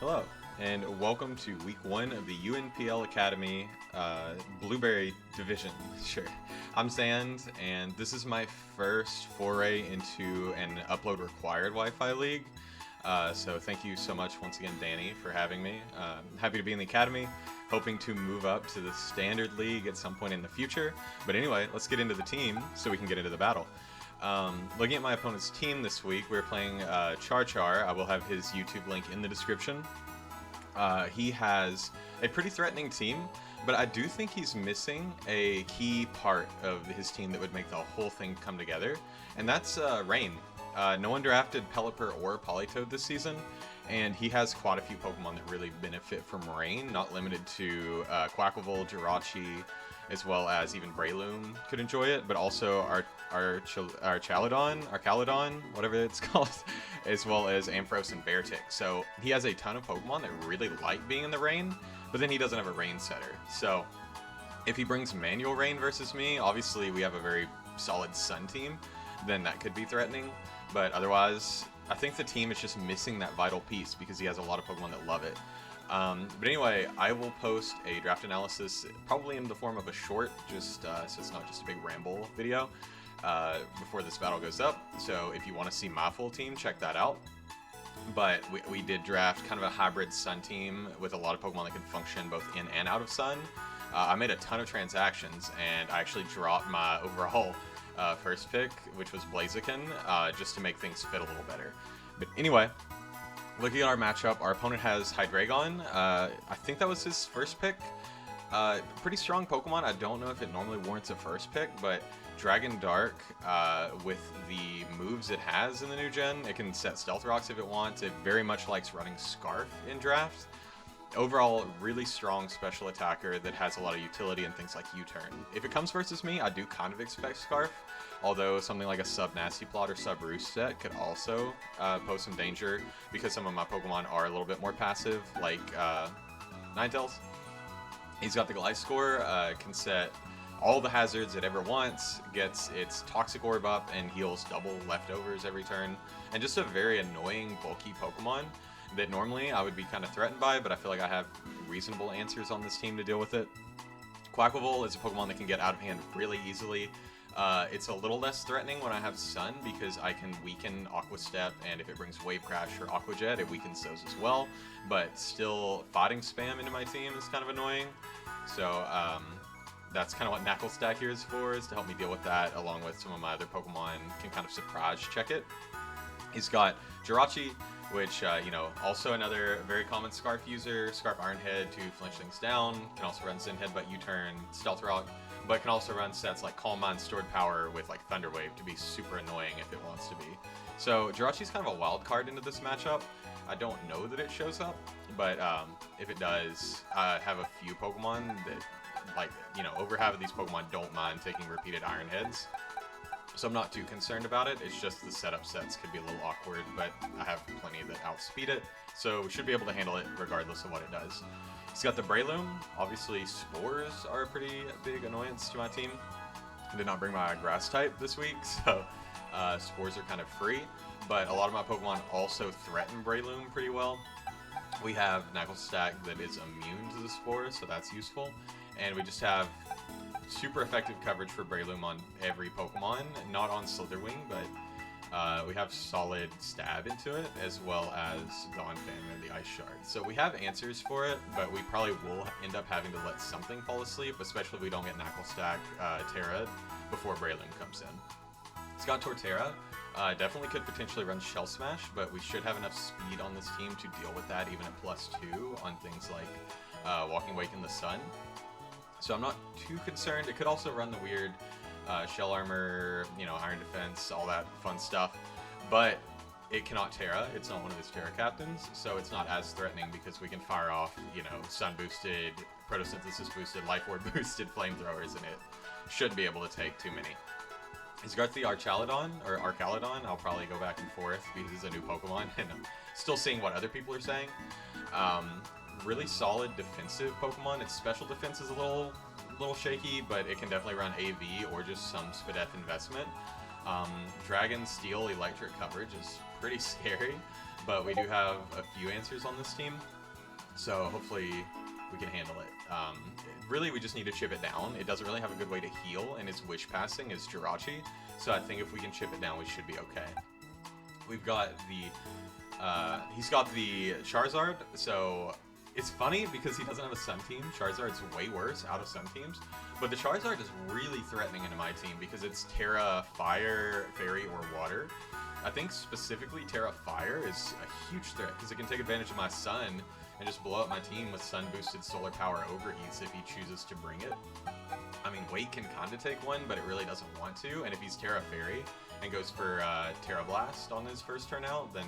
Hello, and welcome to week one of the UNPL Academy Blueberry Division. Sure. I'm Sand, and this is my first foray into an upload required Wi-Fi league. So thank you so much once again, Danny, for having me. Happy to be in the Academy, hoping to move up to the Standard League at some point in the future. But anyway, let's get into the team so we can get into the battle. Looking at my opponent's team this week, we're playing CharChar. I will have his YouTube link in the description. He has a pretty threatening team, but I do think he's missing a key part of his team that would make the whole thing come together, and that's Rain. No one drafted Pelipper or Politoed this season, and he has quite a few Pokemon that really benefit from Rain, not limited to Quacklevolt, Jirachi, as well as even Breloom could enjoy it, but also our Caladon, whatever it's called, as well as Ampharos and Beartic. So he has a ton of Pokemon that really like being in the rain, but then he doesn't have a rain setter. So if he brings manual rain versus me, obviously we have a very solid Sun team, then that could be threatening. But otherwise, I think the team is just missing that vital piece because he has a lot of Pokemon that love it. But anyway, I will post a draft analysis, probably in the form of a short, just so it's not just a big ramble video, before this battle goes up. So if you want to see my full team, check that out. But we did draft kind of a hybrid Sun team with a lot of Pokemon that can function both in and out of Sun. I made a ton of transactions, and I actually dropped my overall first pick, which was Blaziken, just to make things fit a little better. But anyway, looking at our matchup, our opponent has Hydreigon. I think that was his first pick. Pretty strong Pokemon. I don't know if it normally warrants a first pick, but Dragon Dark, with the moves it has in the new gen, it can set Stealth Rocks if it wants. It very much likes running Scarf in draft. Overall, really strong special attacker that has a lot of utility and things like U-turn. If it comes versus me, I do kind of expect Scarf, although something like a sub-Nasty Plot or sub-Roost set could also pose some danger because some of my Pokemon are a little bit more passive, like Ninetales. He's got the Gliscor, can set all the hazards it ever wants, gets its Toxic Orb up, and heals double leftovers every turn, and just a very annoying, bulky Pokemon that normally I would be kind of threatened by, but I feel like I have reasonable answers on this team to deal with it. Quacklevolt is a Pokemon that can get out of hand really easily. It's a little less threatening when I have Sun because I can weaken Aqua Step, and if it brings Wave Crash or Aqua Jet, it weakens those as well. But still, fighting spam into my team is kind of annoying. So that's kind of what Knuckle Stack here is for, is to help me deal with that, along with some of my other Pokemon can kind of surprise check it. He's got Jirachi, which, also another very common Scarf user. Scarf Iron Head to flinch things down. Can also run Zen Headbutt, U-turn, Stealth Rock, but can also run sets like Calm Mind, Stored Power with like Thunder Wave to be super annoying if it wants to be. So Jirachi's kind of a wild card into this matchup. I don't know that it shows up, but if it does, I have a few Pokemon that, over half of these Pokemon don't mind taking repeated Iron Heads. So I'm not too concerned about it. It's just the setup sets could be a little awkward, but I have plenty that outspeed it, so we should be able to handle it regardless of what it does. He's got the Breloom. Obviously, Spores are a pretty big annoyance to my team. I did not bring my Grass type this week, so Spores are kind of free, but a lot of my Pokemon also threaten Breloom pretty well. We have Knuckle Stack that is immune to the Spores, so that's useful, and we just have super effective coverage for Breloom on every Pokemon, not on Slitherwing, but we have solid stab into it, as well as Dawn Fan and the Ice Shard. So we have answers for it, but we probably will end up having to let something fall asleep, especially if we don't get Knuckle Stack Terra before Breloom comes in. He's got Torterra. Definitely could potentially run Shell Smash, but we should have enough speed on this team to deal with that, even at +2 on things like Walking Wake in the Sun. So I'm not too concerned. It could also run the weird Shell Armor, Iron Defense, all that fun stuff. But it cannot Terra. It's not one of his Terra Captains, so it's not as threatening because we can fire off, Sun boosted, Photosynthesis boosted, Life Orb boosted flamethrowers, and it should be able to take too many. He's got the Archaladon, or Archaladon. I'll probably go back and forth because he's a new Pokemon, and I'm still seeing what other people are saying. Really solid defensive Pokemon. Its special defense is a little shaky, but it can definitely run AV or just some Spadef investment. Dragon Steel Electric coverage is pretty scary, but we do have a few answers on this team, so hopefully we can handle it. Really, we just need to chip it down. It doesn't really have a good way to heal, and its wish passing is Jirachi, so I think if we can chip it down, we should be okay. We've got the, he's got the Charizard, so it's funny because he doesn't have a Sun team. Charizard's way worse out of Sun teams, but the Charizard is really threatening into my team because it's Terra, Fire, Fairy, or Water. I think specifically Terra Fire is a huge threat because it can take advantage of my Sun and just blow up my team with Sun boosted solar power overheats if he chooses to bring it. I mean, Wake can kind of take one, but it really doesn't want to, and if he's Terra Fairy and goes for Terra Blast on his first turn out, then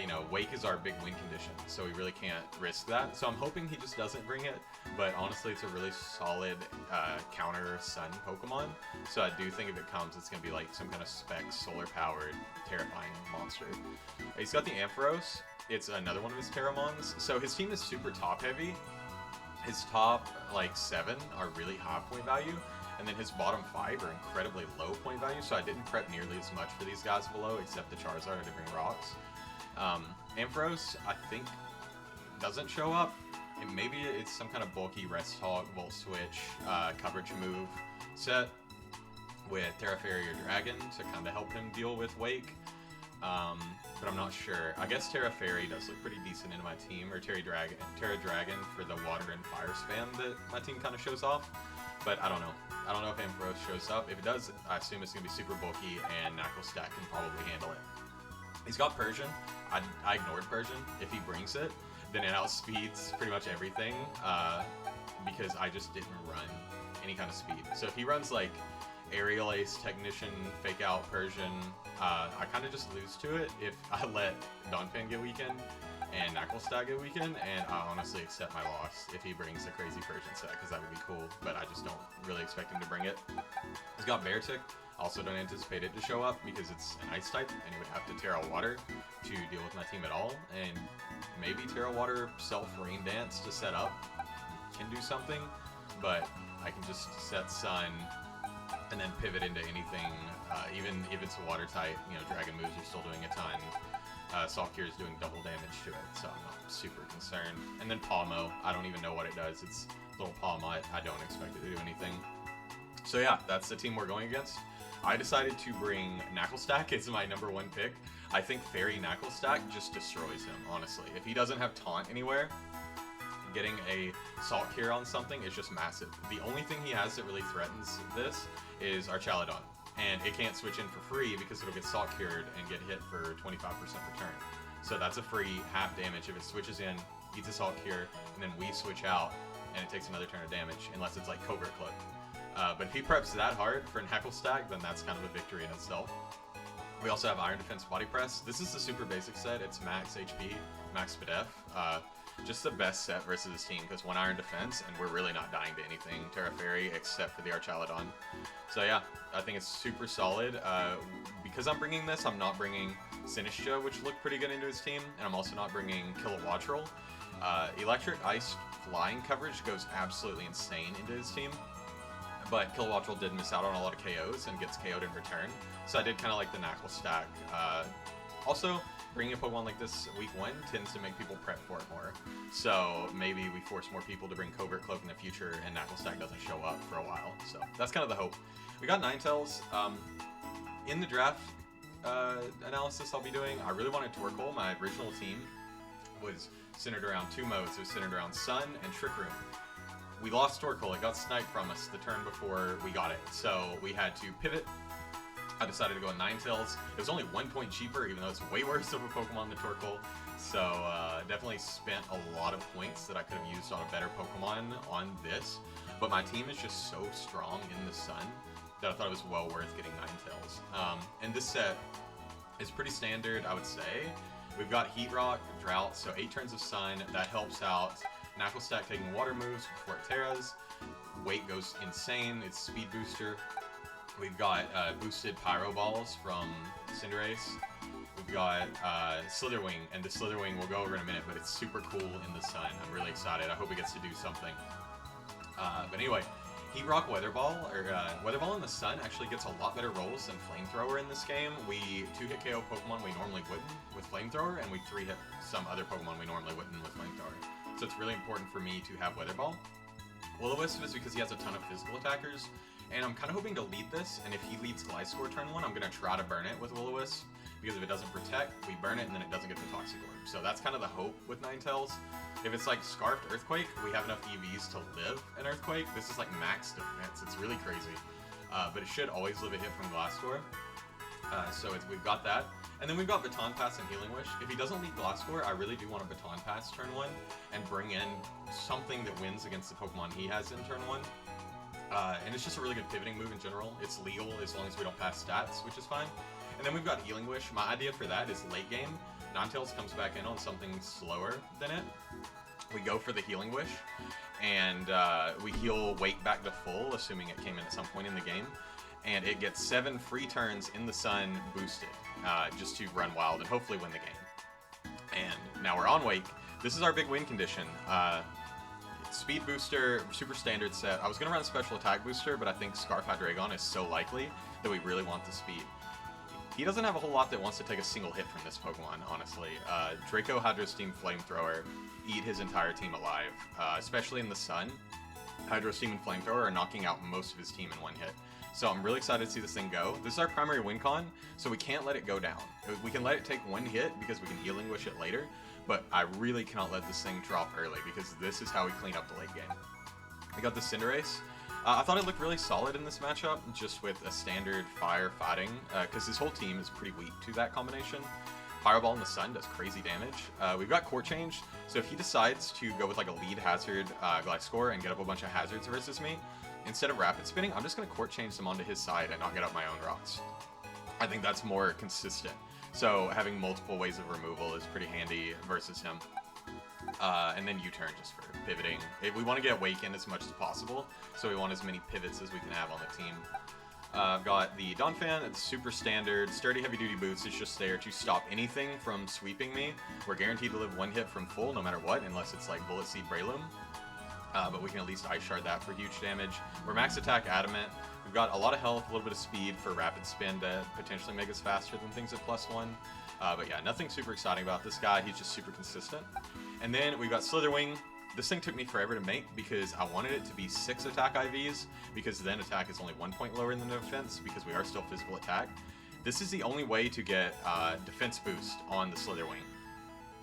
you know, Wake is our big win condition, so we really can't risk that. So I'm hoping he just doesn't bring it, but honestly, it's a really solid counter Sun Pokemon. So I do think if it comes, it's going to be like some kind of spec solar-powered terrifying monster. He's got the Ampharos. It's another one of his Terramons. So his team is super top-heavy. His top, like, 7 are really high point value, and then his bottom 5 are incredibly low point value, so I didn't prep nearly as much for these guys below, except the Charizard I did bring rocks. Ampharos, I think, doesn't show up. And maybe it's some kind of bulky Rest Hog, Volt Switch, coverage move set with Terra Fairy or Dragon to kind of help him deal with Wake. But I'm not sure. I guess Terra Fairy does look pretty decent into my team, or Terra Dragon for the Water and Fire spam that my team kind of shows off. But I don't know. I don't know if Ampharos shows up. If it does, I assume it's going to be super bulky, and Knuckle Stack can probably handle it. He's got Persian. I ignored Persian. If he brings it, then it outspeeds pretty much everything, because I just didn't run any kind of speed. So if he runs like Aerial Ace, Technician, Fake Out, Persian, I kind of just lose to it if I let Donphan get weakened and Knuckle Stack get weakened, and I honestly accept my loss if he brings a crazy Persian set, because that would be cool, but I just don't really expect him to bring it. He's got Beartic. Also don't anticipate it to show up because it's an Ice type, and it would have to Terra Water to deal with my team at all, and maybe Terra Water Self-Rain Dance to set up can do something, but I can just set Sun and then pivot into anything, even if it's a Water type. You know, Dragon moves are still doing a ton. Salt Cure is doing double damage to it, so I'm not super concerned. And then Pawmo, I don't even know what it does. It's a little Pawmo, I don't expect it to do anything. So yeah, that's the team we're going against. I decided to bring Knuckle Stack as my #1 pick. I think Fairy Knuckle Stack just destroys him, honestly. If he doesn't have Taunt anywhere, getting a Salt Cure on something is just massive. The only thing he has that really threatens this is Archaladon, and it can't switch in for free because it'll get Salt Cured and get hit for 25% return. So that's a free half damage if it switches in, eats a Salt Cure, and then we switch out, and it takes another turn of damage, unless it's like Covert Cloak. But if he preps that hard for Knuckle Stack, then that's kind of a victory in itself. We also have Iron Defense Body Press. This is the super basic set. It's max HP, max Spadef. Just the best set versus this team, because 1 Iron Defense, and we're really not dying to anything Terra Fairy except for the Archaladon. So yeah, I think it's super solid. Because I'm bringing this, I'm not bringing Sinistcha, which looked pretty good into his team, and I'm also not bringing Kilowattrel. Electric Ice Flying coverage goes absolutely insane into his team. But Kilowattrel did miss out on a lot of KOs and gets KO'd in return, so I did kind of like the Knuckle Stack. Also, bringing a Pokemon like this week 1 tends to make people prep for it more, so maybe we force more people to bring Covert Cloak in the future and Knuckle Stack doesn't show up for a while, so that's kind of the hope. We got Ninetales. In the draft analysis I'll be doing, I really wanted Torkoal. My original team was centered around 2 modes. It was centered around Sun and Trick Room. We lost Torkoal. It got sniped from us the turn before we got it, so we had to pivot. I decided to go with Ninetales. It was only 1 point cheaper, even though it's way worse of a Pokemon than Torkoal. So definitely spent a lot of points that I could have used on a better Pokemon on this. But my team is just so strong in the Sun that I thought it was well worth getting Ninetales. And this set is pretty standard, I would say. We've got Heat Rock, Drought, so 8 turns of Sun. That helps out Knuckle Stack taking water moves before it Terras. Weight goes insane. It's speed booster. We've got boosted Pyro Balls from Cinderace. We've got Slitherwing, and the Slitherwing we'll go over in a minute, but it's super cool in the Sun. I'm really excited. I hope it gets to do something. But anyway, Heat Rock Weather Ball, or Weather Ball in the Sun actually gets a lot better rolls than Flamethrower in this game. We 2-hit KO Pokemon we normally wouldn't with Flamethrower, and we 3-hit some other Pokemon we normally wouldn't with Flamethrower. So it's really important for me to have Weather Ball. Will-O-Wisp is because he has a ton of physical attackers, and I'm kind of hoping to lead this, and if he leads Gliscor turn 1, I'm going to try to burn it with Will-O-Wisp, because if it doesn't protect, we burn it, and then it doesn't get the Toxic Orb. So that's kind of the hope with Ninetales. If it's like Scarfed Earthquake, we have enough EVs to live an Earthquake. This is like max defense. It's really crazy. But it should always live a hit from Gliscor. So we've got that. And then we've got Baton Pass and Healing Wish. If he doesn't lead Gliscor, I really do want a Baton Pass turn 1 and bring in something that wins against the Pokemon he has in turn 1. And it's just a really good pivoting move in general. It's legal as long as we don't pass stats, which is fine. And then we've got Healing Wish. My idea for that is late game, Ninetales comes back in on something slower than it. We go for the Healing Wish, and we heal Wake back to full, assuming it came in at some point in the game. And it gets 7 free turns in the sun boosted, just to run wild and hopefully win the game. And now we're on Wake. This is our big win condition. Speed booster, super standard set. I was going to run special attack booster, but I think Scarf Hydreigon is so likely that we really want the speed. He doesn't have a whole lot that wants to take a single hit from this Pokemon, honestly. Draco Hydro Steam Flamethrower eat his entire team alive, especially in the sun. Hydro Steam and Flamethrower are knocking out most of his team in one hit. So I'm really excited to see this thing go. This is our primary win con, so we can't let it go down. We can let it take one hit because we can Healing Wish it later, but I really cannot let this thing drop early because this is how we clean up the late game. We got the Cinderace. I thought it looked really solid in this matchup, just with a standard fire fighting, because his whole team is pretty weak to that combination. Fireball in the Sun does crazy damage. We've got Court Change, so if he decides to go with like a lead hazard Gliscor and get up a bunch of hazards versus me, instead of Rapid Spinning, I'm just going to Court Change them onto his side and not get up my own rocks. I think that's more consistent. So having multiple ways of removal is pretty handy versus him. And then U-turn just for pivoting. We want to get Wake in as much as possible, so we want as many pivots as we can have on the team. I've got the Donphan. It's super standard. Sturdy Heavy Duty Boots is just there to stop anything from sweeping me. We're guaranteed to live one hit from full no matter what, unless it's like Bullet Seed Breloom. But we can at least Ice Shard that for huge damage. We're max attack Adamant. We've got a lot of health, a little bit of speed for Rapid Spin to potentially make us faster than things at +1. But yeah, nothing super exciting about this guy. He's just super consistent. And then we've got Slitherwing. This thing took me forever to make because I wanted it to be 6 attack IVs, because then attack is only 1 point lower than the defense, because we are still physical attack. This is the only way to get defense boost on the Slitherwing,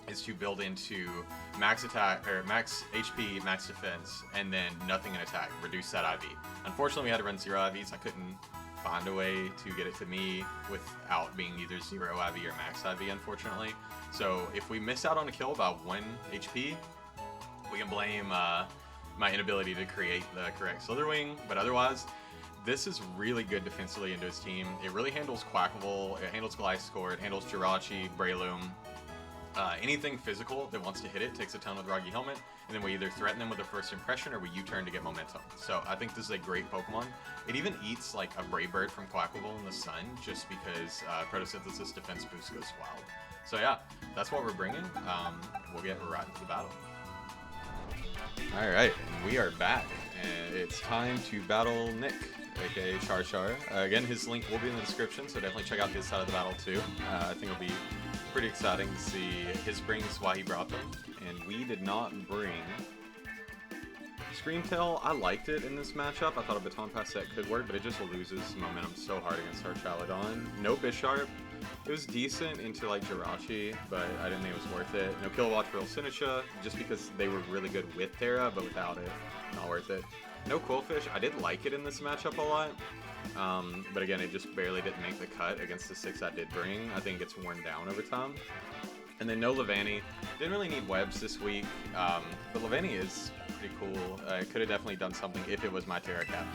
is to build into max attack, or max HP, max defense, and then nothing in attack, reduce that IV. Unfortunately, we had to run 0 IVs. I couldn't find a way to get it to me without being either 0 IV or max IV, unfortunately. So if we miss out on a kill by 1 HP, we can blame my inability to create the correct Slitherwing, but otherwise, this is really good defensively into his team. It really handles Quackable, it handles Gliscor, it handles Jirachi, Breloom. Anything physical that wants to hit it takes a ton with Rocky Helmet, and then we either threaten them with a first impression or we U-turn to get momentum. So I think this is a great Pokemon. It even eats like a Brave Bird from Quackable in the sun, just because Photosynthesis defense boost goes wild. So yeah, that's what we're bringing. We'll get right into the battle. Alright, we are back, and it's time to battle Nick, aka CharChar. Again, his link will be in the description, so definitely check out his side of the battle too. I think it'll be pretty exciting to see his brings, why he brought them. And we did not bring Screamtail. I liked it in this matchup. I thought a Baton Pass set could work, but it just loses momentum so hard against our Chaladon. No Bisharp. It was decent into like Jirachi, but I didn't think it was worth it. No Kilowatch for Ilcinicha, just because they were really good with Terra, but without it, not worth it. No Quillfish. I did like it in this matchup a lot, but again, it just barely didn't make the cut against the 6 I did bring. I think it's worn down over time. And then no Levani. Didn't really need webs this week, but Levani is pretty cool. I could have definitely done something if it was my Terra Captain.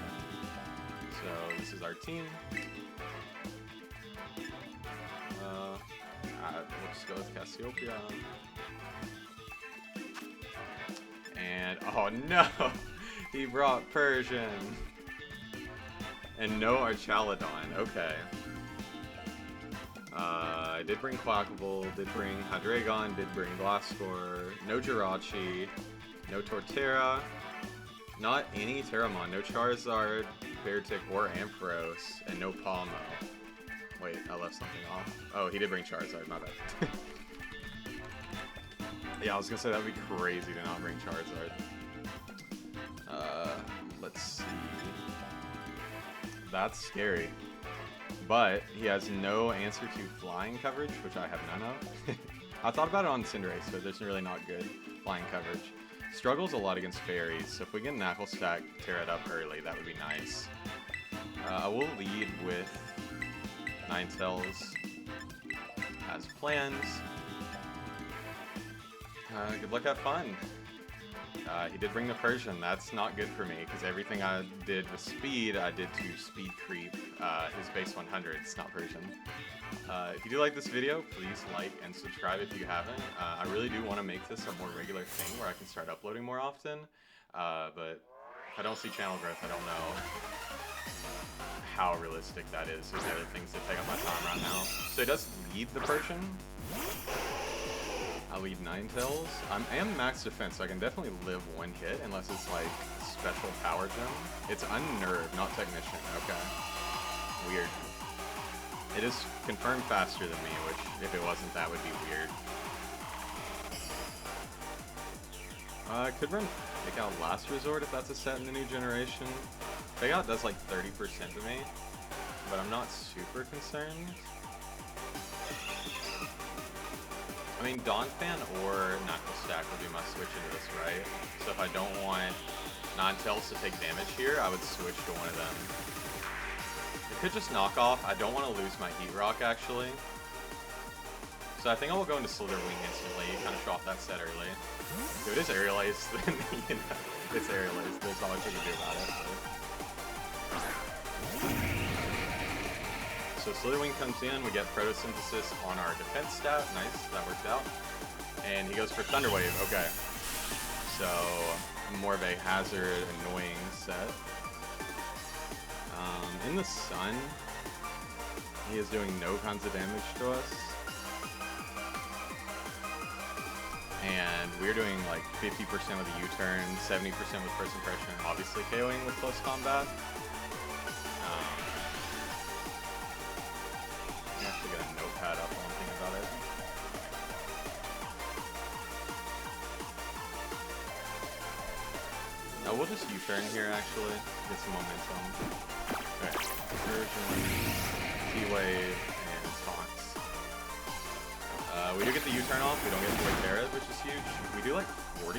So this is our team. We'll just go with Cassiopeia. And, oh no! He brought Persian. And no Archaladon, okay. I did bring Quackable, did bring Hydreigon, did bring Gliscor, no Jirachi, no Torterra. Not any Terramon, no Charizard, Beartic, or Ampharos, and no Palmo. Wait, I left something off. Oh, he did bring Charizard, my bad. Yeah, I was gonna say that would be crazy to not bring Charizard. Let's see. That's scary. But he has no answer to flying coverage, which I have none of. I thought about it on Cinderace, but there's really not good flying coverage. Struggles a lot against fairies, so if we get Knuckle Stack, tear it up early, that would be nice. I will lead with Ninetales as planned. Good luck, have fun. He did bring the Persian. That's not good for me, because everything I did with speed, I did to speed creep his base 100s, not Persian. If you do like this video, please like and subscribe if you haven't. I really do want to make this a more regular thing where I can start uploading more often, but if I don't see channel growth, I don't know how realistic that is. There's other things that take up my time right now. So he does lead the Persian. I lead Ninetales. I am max defense, so I can definitely live one hit unless it's like special power gem. It's Unnerve, not Technician. Okay. Weird. It is confirmed faster than me, which if it wasn't, that would be weird. I could run Fake Out Last Resort if that's a set in the new generation. Fake Out does like 30% to me, but I'm not super concerned. I mean, Donphan or Knuckle Stack would be my switch into this, right? So if I don't want Ninetales to take damage here, I would switch to one of them. It could just knock off. I don't want to lose my Heat Rock, actually. So I think I will go into Slither Wing instantly, kind of show off that set early. If it is Aerial Ace, then, you know, it's Aerial Ace. There's not much you can do about it. So Slither Wing comes in, we get Photosynthesis on our defense stat. Nice, that worked out. And he goes for Thunder Wave. Okay. So, more of a hazard, annoying set. In the sun, he is doing no kinds of damage to us. And we're doing like 50% with a U-turn, 70% with First Impression, obviously KOing with close combat. I'm actually get a notepad up while I'm thinking about it. No, we'll just U-turn here actually, get some momentum. Okay, Version, T-Wave, and Taunts. We do get the U-turn off, we don't get the Terra, which is huge. We do like 40%,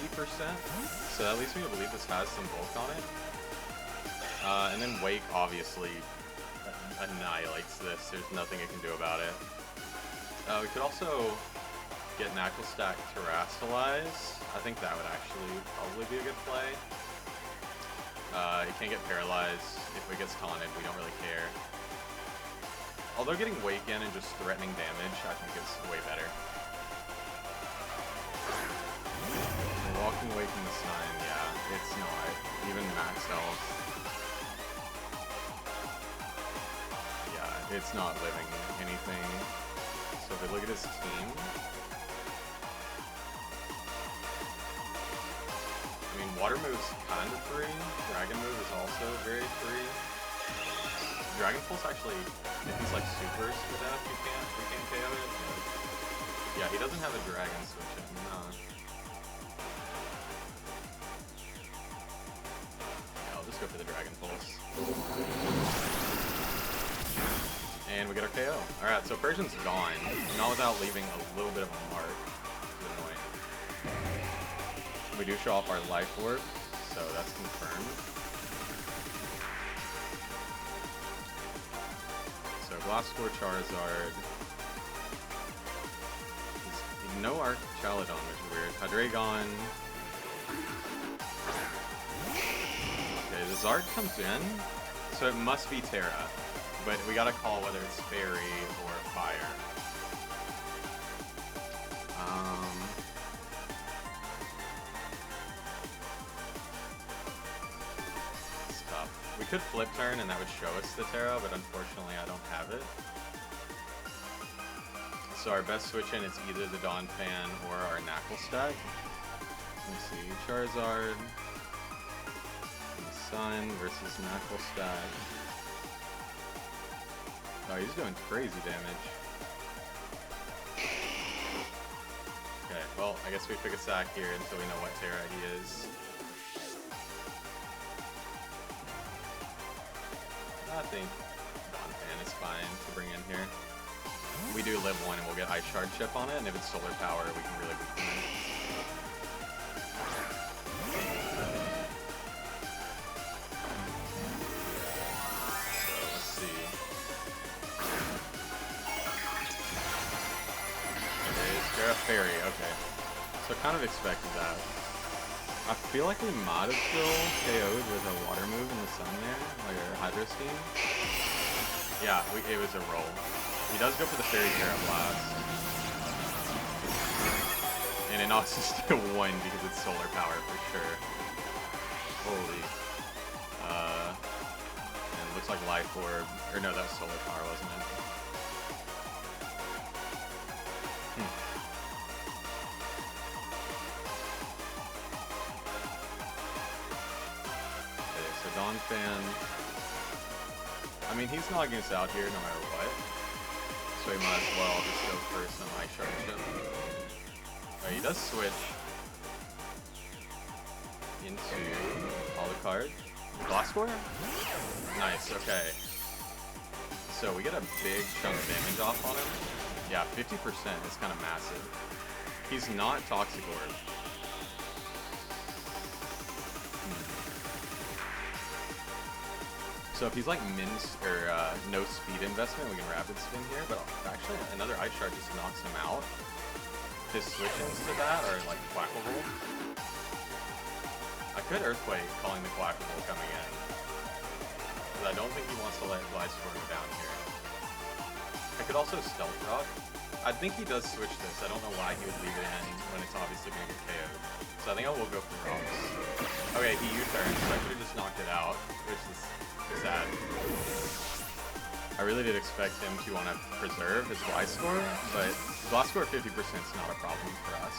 so that leads me to believe this has some bulk on it. And then Wake obviously annihilates this, there's nothing it can do about it. We could also get Knuckle Stack Terrastalize. I think that would actually probably be a good play. He can't get paralyzed. If it gets taunted, we don't really care. Although getting Wake in and just threatening damage, I think is way better. Walking Wake in the sun, yeah, it's not. Even max health. Yeah, it's not living anything. So if we look at his team, I mean, Water move's kind of free. Dragon move is also very free. Dragon Pulse actually, if he's like super spit up, we can't KO it. But yeah, he doesn't have a Dragon switch in. Yeah, I'll just go for the Dragon Pulse. And we get our KO. Alright, so Persian's gone. Not without leaving a little bit of a mark. It's annoying. We do show off our Life Orb, so that's confirmed. So Glasscore Charizard. No Arc Chaladon, which is weird. Hydreigon. Okay, the Zard comes in, so it must be Terra. But we gotta call whether it's Fairy or Fire. It's tough. We could flip turn and that would show us the Terra, but unfortunately I don't have it. So our best switch in is either the Donphan or our Knuckle Stack. Let me see, Charizard. Sun versus Knuckle Stack. Oh, he's doing crazy damage. Okay, well, I guess we pick a sack here until we know what Terra he is. I think Donphan is fine to bring in here. We do live one and we'll get Ice Shard chip on it, and if it's solar power, we can really weaken it. So let's see. Okay, Terra Fairy, okay. So kind of expected that. I feel like we might have still KO'd with a water move in the sun there, like a Hydro Steam. Yeah, it was a roll. He does go for the Fairy Terra Blast. And it knocks us to 1 because it's solar power for sure. Holy. And it looks like Life Orb. Or no, that was solar power, wasn't it? Okay, so Donphan. I mean, he's knocking us out here no matter what. So he might as well just go for some Ice Shard chip. Oh, he does switch into Alucard. Glasscore? Nice, okay. So we get a big chunk of damage off on him. Yeah, 50% is kind of massive. He's not Toxic Orb. So if he's like no speed investment, we can rapid spin here, but actually another Ice Shard just knocks him out. His switch-ins to that are like Quackable. I could Earthquake calling the Quackable coming in, because I don't think he wants to let Gliscor go down here. I could also Stealth Rock. I think he does switch this. I don't know why he would leave it in when it's obviously going to get KO'd. So I think I will go for Rocks. Okay, he U-turns, so I could have just knocked it out, which is sad. I really did expect him to want to preserve his Gliscor, but Gliscor 50% is not a problem for us.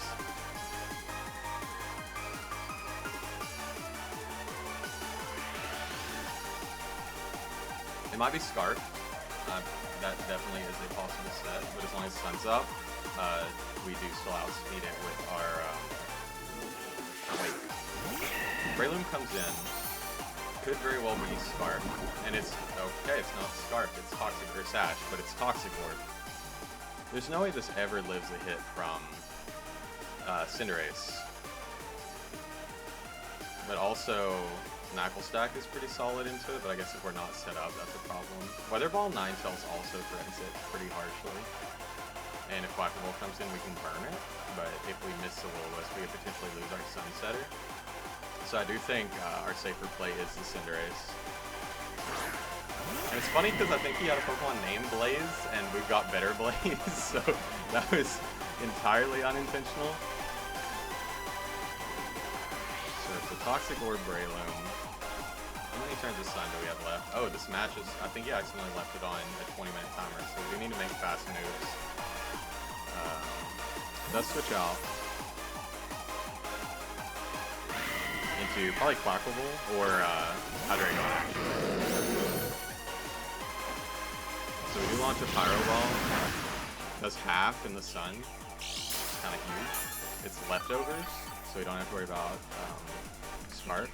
It might be Scarf. That definitely is a possible set, but as long as Sun's up, we do still outspeed it with our Wait. Breloom comes in. Could very well be Scarf, and it's okay. It's not Scarf. It's Toxic or Sash, but it's Toxic Orb. There's no way this ever lives a hit from Cinderace. But also, Knuckle Stack is pretty solid into it, but I guess if we're not set up, that's a problem. Weather Ball Ninetales also threatens it pretty harshly. And if Quackable comes in, we can burn it, but if we miss the Will-O-Wisp, we could potentially lose our Sunsetter. So I do think our safer play is the Cinderace. And it's funny because I think he had a Pokemon named Blaze, and we've got better Blaze, so that was entirely unintentional. So it's a Toxic Orb Breloom. How many turns of Sun do we have left? Oh, this match is, I think he accidentally left it on a 20-minute timer, so we do need to make fast moves. Does switch out into probably Quackable or Hydreigon, actually. So we do launch a Pyro Ball. Does half in the sun. Kind of huge. It's leftovers, so we don't have to worry about Smart.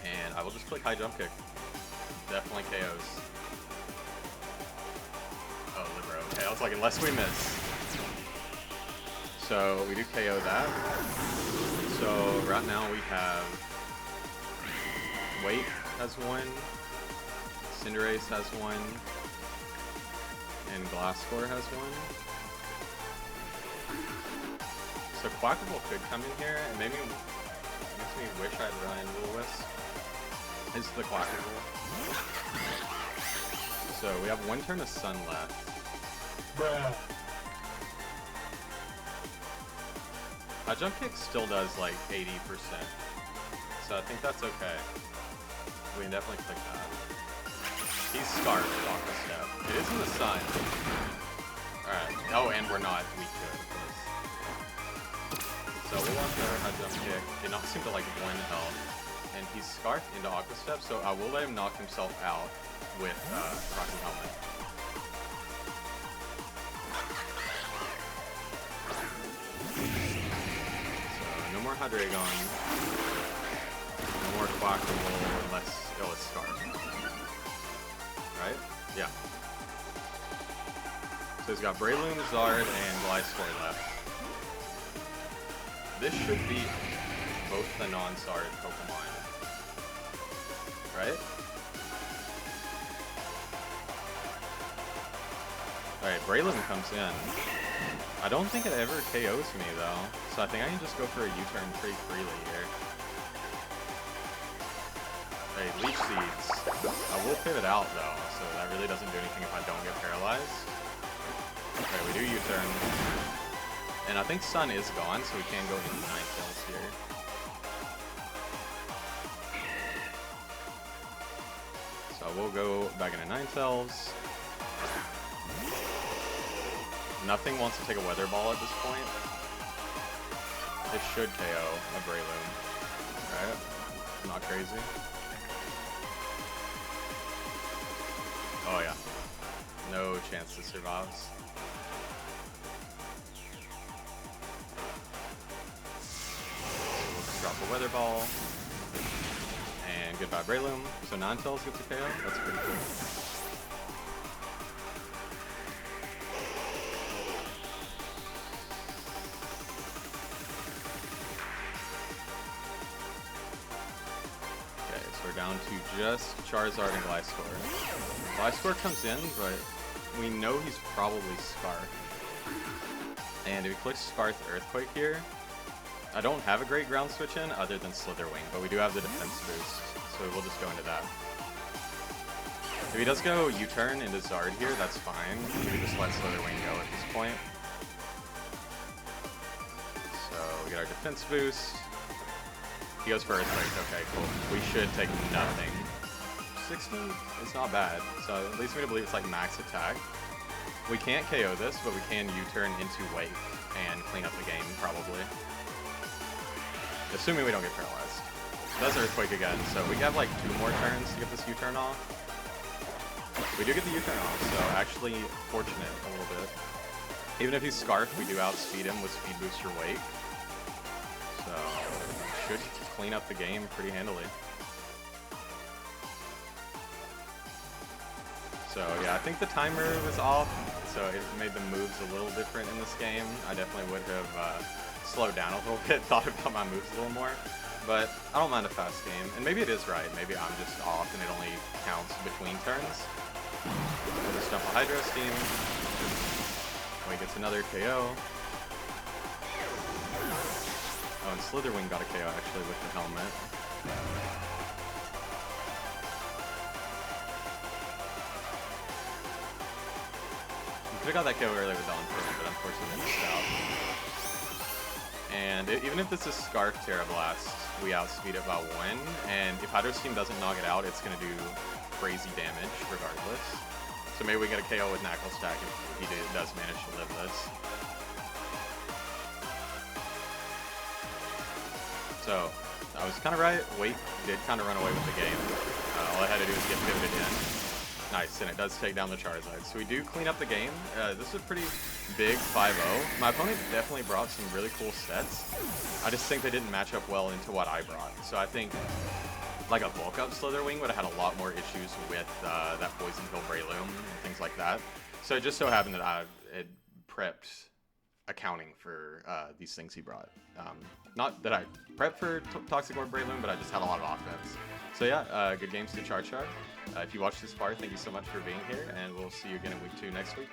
And I will just click High Jump Kick. Definitely KOs. Oh, Libero. Okay, I was like, unless we miss. So we do KO that. So right now we have Wait has one, Cinderace has one, and Gliscor has one. So Quackable could come in here, and maybe makes me wish I'd run Will-O-Wisp. Is the Quackable. So we have one turn of Sun left. Bruh. A Jump Kick still does like 80%, so I think that's okay. We can definitely click that. He's Scarfed off the step. It is in the sun. Alright. Oh, and we're not weak to it, of course. So we'll launch another High Jump Kick. It knocks him to like 1 health. and he's scarfed into Aqua Step, so I will let him knock himself out with Rocky Helmet. So no more Hydreigon, no more Quackable unless it's Scarf. Right? Yeah. So he's got Breloom, Zard, and Gliscor left. This should beat both the non-Zard Pokemon. Right? Alright, Breloom comes in. I don't think it ever KOs me though, so I think I can just go for a U-turn pretty freely here. Hey, Leech Seeds. I will pivot out though, so that really doesn't do anything if I don't get paralyzed. Okay, we do U-turn. And I think Sun is gone, so we can go into Ninetales here. So we'll go back into Ninetales. Nothing wants to take a Weather Ball at this point. It should KO a Breloom. Right? Not crazy. Oh yeah. No chance to survive. Drop a Weather Ball, and goodbye Breloom. So Ninetales gets a KO. That's pretty cool. Okay, so we're down to just Charizard and Gliscor. Gliscor comes in, but we know he's probably Scarf. And if he clicks Scarf Earthquake here, I don't have a great ground switch in other than Slither Wing, but we do have the defense boost, so we'll just go into that. If he does go U-turn into Zard here, that's fine. We just let Slither Wing go at this point. So we get our defense boost. He goes for Earthquake. Okay, cool. We should take nothing. 16 is not bad, so it leads me to believe it's like max attack. We can't KO this, but we can U-turn into Wake and clean up the game, probably. Assuming we don't get paralyzed. Does Earthquake again, so we have like 2 more turns to get this U-turn off. We do get the U-turn off, so actually fortunate a little bit. Even if he's Scarfed, we do outspeed him with Speed Booster Wake. So should clean up the game pretty handily. So yeah, I think the timer was off, so it made the moves a little different in this game. I definitely would have slowed down a little bit, thought about my moves a little more, but I don't mind a fast game. And maybe it is right, maybe I'm just off and it only counts between turns. We'll just dump a Hydro Steam. Oh, he gets another KO. Oh, and Slitherwing got a KO actually with the helmet. We could have got that KO earlier with Dawnfire, but unfortunately missed out. And even if this is Scarf Terra Blast, we outspeed it by 1, and if Hydro Steam doesn't knock it out, it's going to do crazy damage regardless. So maybe we get a KO with Knuckle Stack if he does manage to live this. So, I was kind of right. Wake did kind of run away with the game. All I had to do was get pivoted in. Nice, and it does take down the Charizard. So we do clean up the game. This is a pretty big 5-0. My opponent definitely brought some really cool sets. I just think they didn't match up well into what I brought. So I think like a bulk up Slitherwing would have had a lot more issues with that Poison Pill Breloom and things like that. So it just so happened that I had prepped accounting for these things he brought. Not that I prepped for Toxic Orb Breloom, but I just had a lot of offense. So yeah, good games to CharChar. If you watched this far, thank you so much for being here, and we'll see you again in week 2 next week.